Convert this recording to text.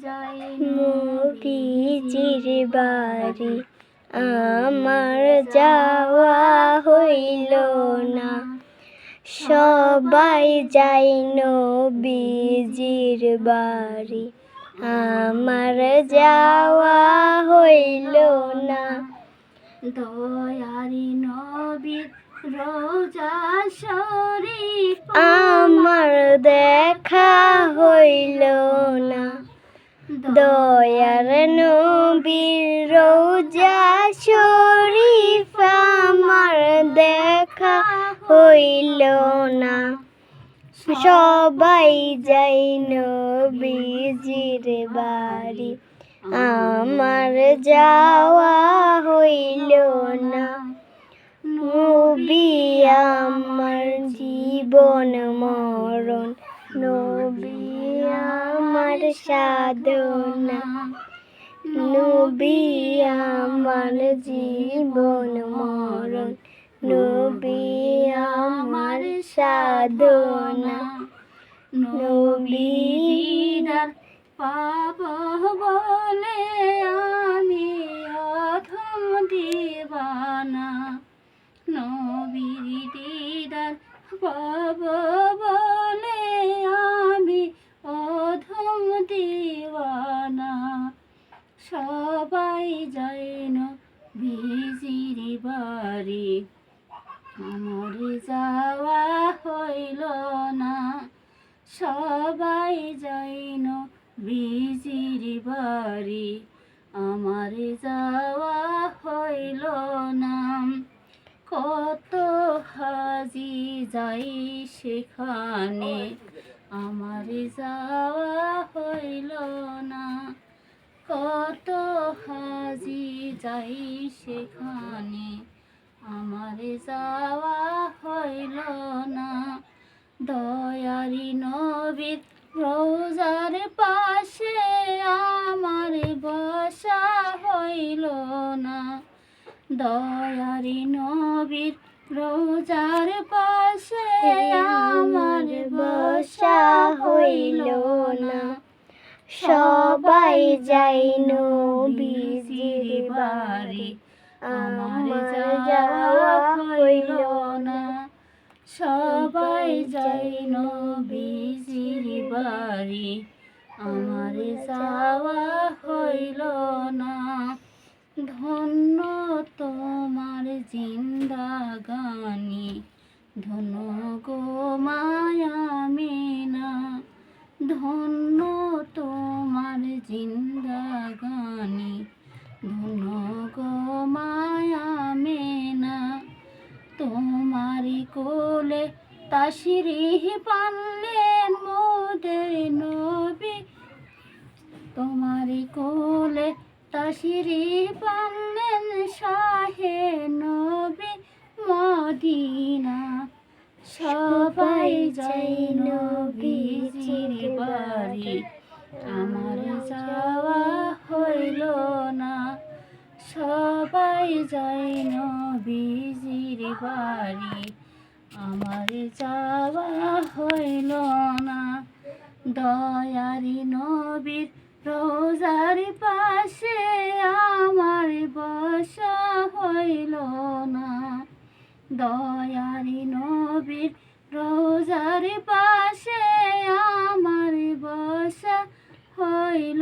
যায় নবীজির বাড়ি আমার যাওয়া হইল না। সবাই যাই নবীজির বাড়ি আমার যাওয়া হইল না। দয়ারি নবীর রোজা শরীফ আমার দেখা হইল না। দয়ার নবীর রোজা শরীফ আমার দেখা হইল না। সবাই যাই নবীজির বাড়ি আমার যাওয়া হইল না। নবী আমার জীবন মরণ, নবী আমার সাধনা। নবী আমার জীবন মরণ, নবী আমার সাধনা। নবী দিদার পাব বলে আমি অধম দিবানা। নবীর দিদার পাব বলে আমি অধম দিবানা। সবাই যায় নবীজির বাড়ি আমার যাওয়া হইল না। সবাই যায় নবীজির বাড়ি আমার যাওয়া হইল না। কত হাজি যাই সেখানে আমার যাওয়া হইল না। কত হাজি যাই সেখানে আমার যাওয়া হইল না। দয়ারি নবীর রোজার পাশে আমার বসা হইল না। দয়ারি নবীর রোজার পাশে আমার বসা হইল না। সবাই যাই নবীজির বাড়ি আমার যাওয়া হইল না। সবাই যাই নবীজির বাড়ি আমার যাওয়া হইল না। ধন্য তোমার জিন্দাগানি, ধন্য গো মায়া মিনা। ধন্য তোমার জিন্দাগানি, ধন্য গো মায়া মিনা। তোমারি কোলে তাশরিফ পানলেন মোদের নবী। তোমারি কোলে তাশরিফ পানলেন শাহে নবী মদিনা। সবাই যাই নবীজির বাড়ি আমার যাওয়া হইল না। সবাই যাই নবীজির বাড়ি আমার যাওয়া হইল না। দয়ারি নবীর রোজার পাশে আমার বসা হইল না। দয়ারি নবীর রোজার পাশে আমার বসা হইল